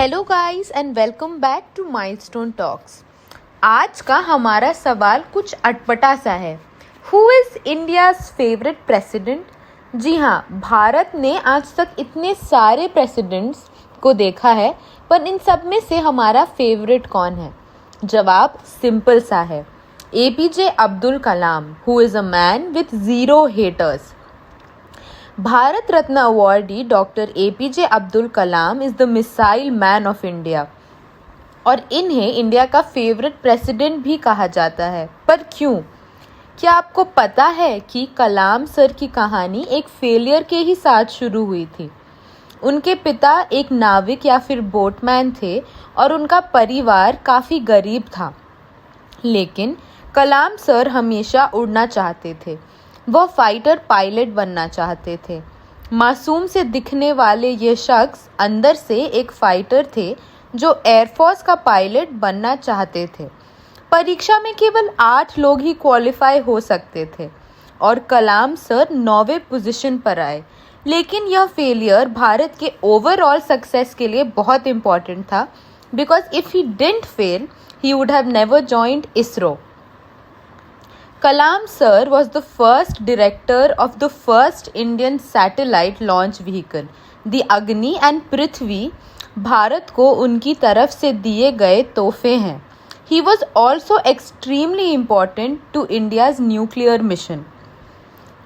Hello guys and welcome back to Milestone Talks. आज का हमारा सवाल कुछ अटपटा सा है। Who is India's favourite president? जी हाँ, भारत ने आज तक इतने सारे प्रेसिडेंट्स को देखा है, पर इन सब में से हमारा फेवरेट कौन है? जवाब सिंपल सा है, APJ Abdul Kalam, who is a man with zero haters. Bharat Ratna awardee doctor APJ Abdul Kalam is the missile man of India और इन्हें इंडिया का फेवरेट प्रेसिडेंट भी कहा जाता है। पर क्यों? क्या आपको पता है कि कलाम सर की कहानी एक फेलियर के ही साथ शुरू हुई थी? उनके पिता एक नाविक या फिर बोटमैन थे और उनका परिवार काफ़ी गरीब था, लेकिन कलाम सर हमेशा उड़ना चाहते थे। वह फाइटर पायलट बनना चाहते थे। मासूम से दिखने वाले ये शख्स अंदर से एक फाइटर थे जो एयरफोर्स का पायलट बनना चाहते थे। परीक्षा में केवल 8 लोग ही क्वालिफाई हो सकते थे और कलाम सर 9वें पोजीशन पर आए। लेकिन यह फेलियर भारत के ओवरऑल सक्सेस के लिए बहुत इम्पॉर्टेंट था, because if he didn't fail he would have never joined ISRO. Kalam sir was the first director of the first Indian satellite launch vehicle, the Agni and Prithvi। Bharat को उनकी तरफ से दिए गए तोहफे हैं। He was also extremely important to India's nuclear mission।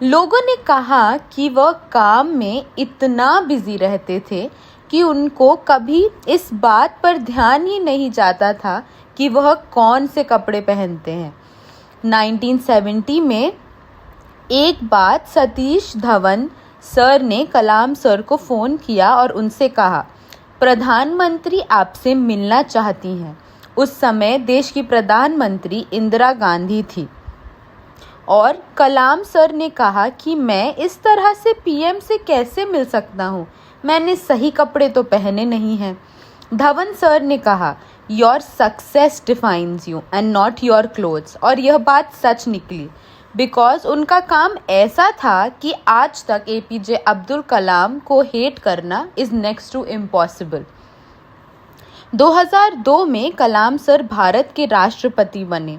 लोगों ने कहा कि वह काम में इतना बिजी रहते थे कि उनको कभी इस बात पर ध्यान ही नहीं जाता था कि वह कौन से कपड़े पहनते हैं। 1970 में एक बात सतीश धवन सर ने कलाम सर को फ़ोन किया और उनसे कहा, प्रधानमंत्री आपसे मिलना चाहती हैं। उस समय देश की प्रधानमंत्री इंदिरा गांधी थी और कलाम सर ने कहा कि मैं इस तरह से PM से कैसे मिल सकता हूँ, मैंने सही कपड़े तो पहने नहीं हैं। धवन सर ने कहा, your success defines you and not your clothes. और यह बात सच निकली, बिकॉज उनका काम ऐसा था कि आज तक APJ अब्दुल कलाम को हेट करना इज़ नेक्स्ट टू इम्पॉसिबल। 2002 में कलाम सर भारत के राष्ट्रपति बने।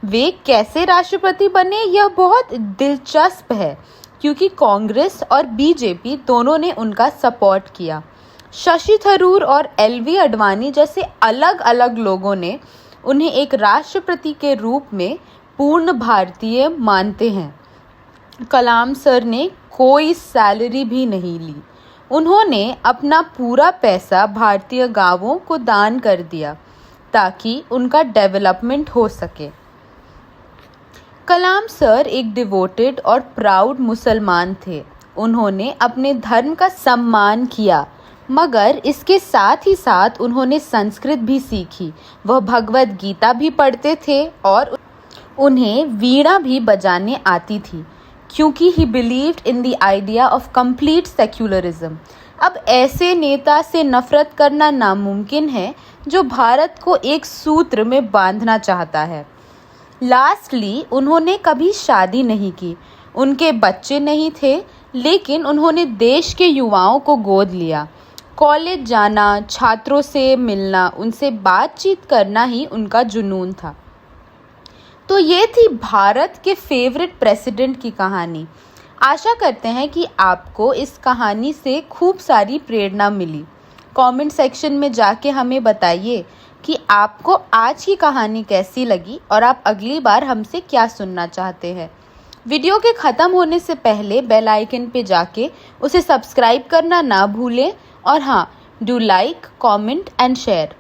वे कैसे राष्ट्रपति बने, यह बहुत दिलचस्प है, क्योंकि कांग्रेस और BJP दोनों ने उनका सपोर्ट किया। शशि थरूर और LV अडवाणी जैसे अलग अलग लोगों ने उन्हें एक राष्ट्रपति के रूप में पूर्ण भारतीय मानते हैं। कलाम सर ने कोई सैलरी भी नहीं ली। उन्होंने अपना पूरा पैसा भारतीय गांवों को दान कर दिया ताकि उनका डेवलपमेंट हो सके। कलाम सर एक डिवोटेड और प्राउड मुसलमान थे। उन्होंने अपने धर्म का सम्मान किया, मगर इसके साथ ही साथ उन्होंने संस्कृत भी सीखी। वह भगवद गीता भी पढ़ते थे और उन्हें वीणा भी बजाने आती थी, क्योंकि ही believed in the idea of complete secularism. अब ऐसे नेता से नफरत करना नामुमकिन है जो भारत को एक सूत्र में बांधना चाहता है। लास्टली, उन्होंने कभी शादी नहीं की, उनके बच्चे नहीं थे, लेकिन उन्होंने देश के युवाओं को गोद लिया। कॉलेज जाना, छात्रों से मिलना, उनसे बातचीत करना ही उनका जुनून था। तो ये थी भारत के फेवरेट प्रेसिडेंट की कहानी। आशा करते हैं कि आपको इस कहानी से खूब सारी प्रेरणा मिली। कमेंट सेक्शन में जाके हमें बताइए कि आपको आज की कहानी कैसी लगी और आप अगली बार हमसे क्या सुनना चाहते हैं। वीडियो के ख़त्म होने से पहले बेल आइकन पे जाके उसे सब्सक्राइब करना ना भूलें और हाँ, do like, comment and share.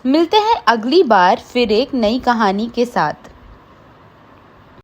मिलते हैं अगली बार फिर एक नई कहानी के साथ।